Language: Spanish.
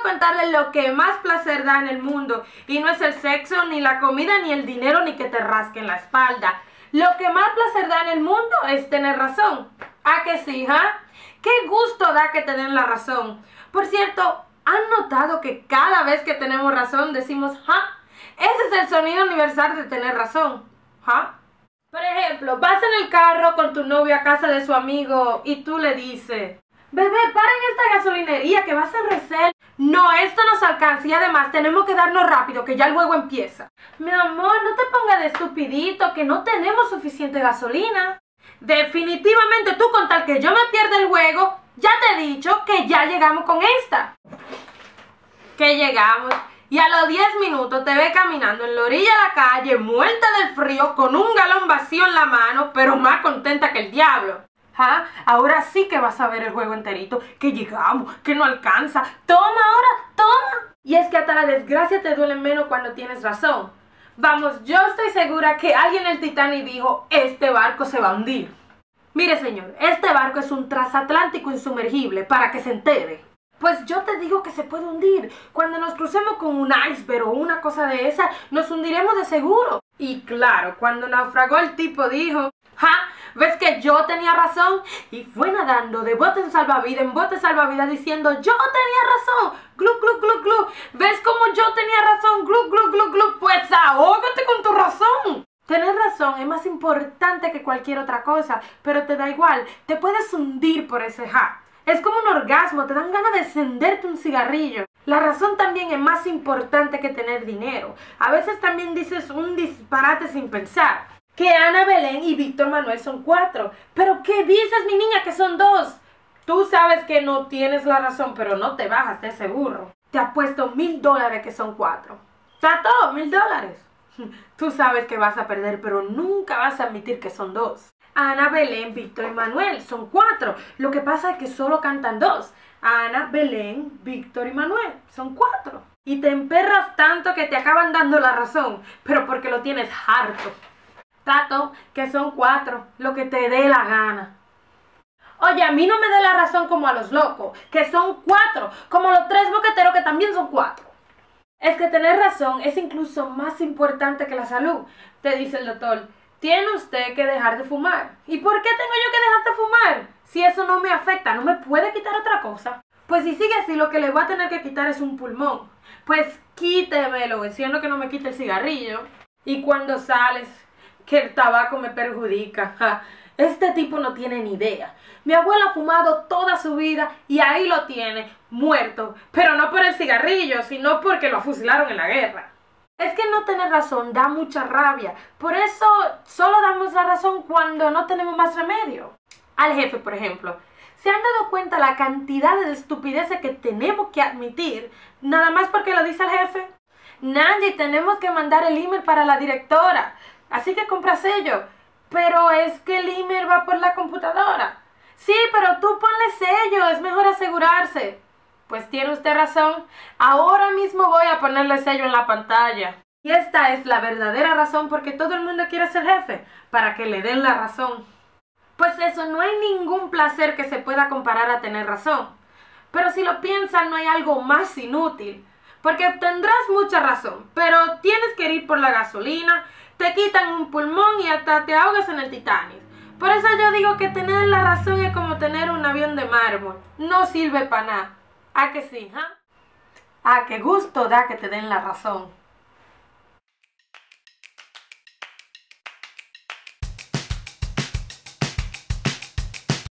a contarles lo que más placer da en el mundo. Y no es el sexo, ni la comida, ni el dinero, ni que te rasquen la espalda. Lo que más placer da en el mundo es tener razón. ¿A que sí, ja? ¡Qué gusto da que te den la razón! Por cierto, ¿han notado que cada vez que tenemos razón decimos ja? Ese es el sonido universal de tener razón. ¿Ja? Por ejemplo, vas en el carro con tu novio a casa de su amigo y tú le dices: bebé, para en esta gasolinería que vas a reserva. No, esto nos alcanza y además tenemos que darnos rápido que ya el juego empieza. Mi amor, no te pongas de estupidito que no tenemos suficiente gasolina. Definitivamente tú, con tal que yo me pierda el juego, ya te he dicho que ya llegamos con esta. Que llegamos y a los 10 minutos te ve caminando en la orilla de la calle, muerta del frío, con un galón vacío en la mano, pero más contenta que el diablo. ¿Ah? Ahora sí que vas a ver el juego enterito, que llegamos, que no alcanza. Toma ahora, toma. Y es que hasta la desgracia te duele menos cuando tienes razón. Vamos, yo estoy segura que alguien en el Titanic dijo: este barco se va a hundir. Mire, señor, este barco es un transatlántico insumergible, para que se entere. Pues yo te digo que se puede hundir. Cuando nos crucemos con un iceberg o una cosa de esa, nos hundiremos de seguro. Y claro, cuando naufragó el tipo dijo: ja, ¿ves que yo tenía razón? Y fue nadando de bote en bote salvavidas diciendo: yo tenía razón, glu, glu, glu, glu. ¿Ves cómo yo tenía razón, glu, glu, glu, glu? Pues ahógate con tu razón. Tener razón es más importante que cualquier otra cosa, pero te da igual, te puedes hundir por ese ja. Es como un orgasmo, te dan ganas de encenderte un cigarrillo. La razón también es más importante que tener dinero. A veces también dices un disparate sin pensar. Que Ana Belén y Víctor Manuel son 4. ¿Pero qué dices, mi niña, que son 2? Tú sabes que no tienes la razón, pero no te bajas de ese burro. Te apuesto $1000 que son 4. ¿Está todo? $1000. Tú sabes que vas a perder, pero nunca vas a admitir que son 2. Ana Belén, Víctor y Manuel son 4. Lo que pasa es que solo cantan 2. Ana, Belén, Víctor y Manuel son 4. Y te emperras tanto que te acaban dando la razón, pero porque lo tienes harto. Tato, que son 4, lo que te dé la gana. Oye, a mí no me dé la razón como a los locos, que son 4, como los 3 boqueteros que también son 4. Es que tener razón es incluso más importante que la salud, te dice el doctor. Tiene usted que dejar de fumar. ¿Y por qué tengo yo que dejar de fumar? Si eso no me afecta, ¿no me puede quitar otra cosa? Pues si sigue así, lo que le voy a tener que quitar es un pulmón. Pues quítemelo, diciendo que no me quite el cigarrillo. Y cuando sales, que el tabaco me perjudica. Ja, este tipo no tiene ni idea. Mi abuela ha fumado toda su vida y ahí lo tiene, muerto. Pero no por el cigarrillo, sino porque lo fusilaron en la guerra. Es que no tener razón da mucha rabia. Por eso solo damos la razón cuando no tenemos más remedio. Al jefe, por ejemplo. ¿Se han dado cuenta la cantidad de estupideces que tenemos que admitir nada más porque lo dice el jefe? Nancy, tenemos que mandar el email para la directora. Así que compra sello. Pero es que el email va por la computadora. Sí, pero tú ponle sello, es mejor asegurarse. Pues tiene usted razón. Ahora mismo voy a ponerle sello en la pantalla. Y esta es la verdadera razón porque todo el mundo quiere ser jefe, para que le den la razón. Pues eso, no hay ningún placer que se pueda comparar a tener razón. Pero si lo piensan, no hay algo más inútil. Porque tendrás mucha razón, pero tienes que ir por la gasolina, te quitan un pulmón y hasta te ahogas en el Titanic. Por eso yo digo que tener la razón es como tener un avión de mármol. No sirve para nada. ¿A que sí, ja? ¿A qué gusto da que te den la razón?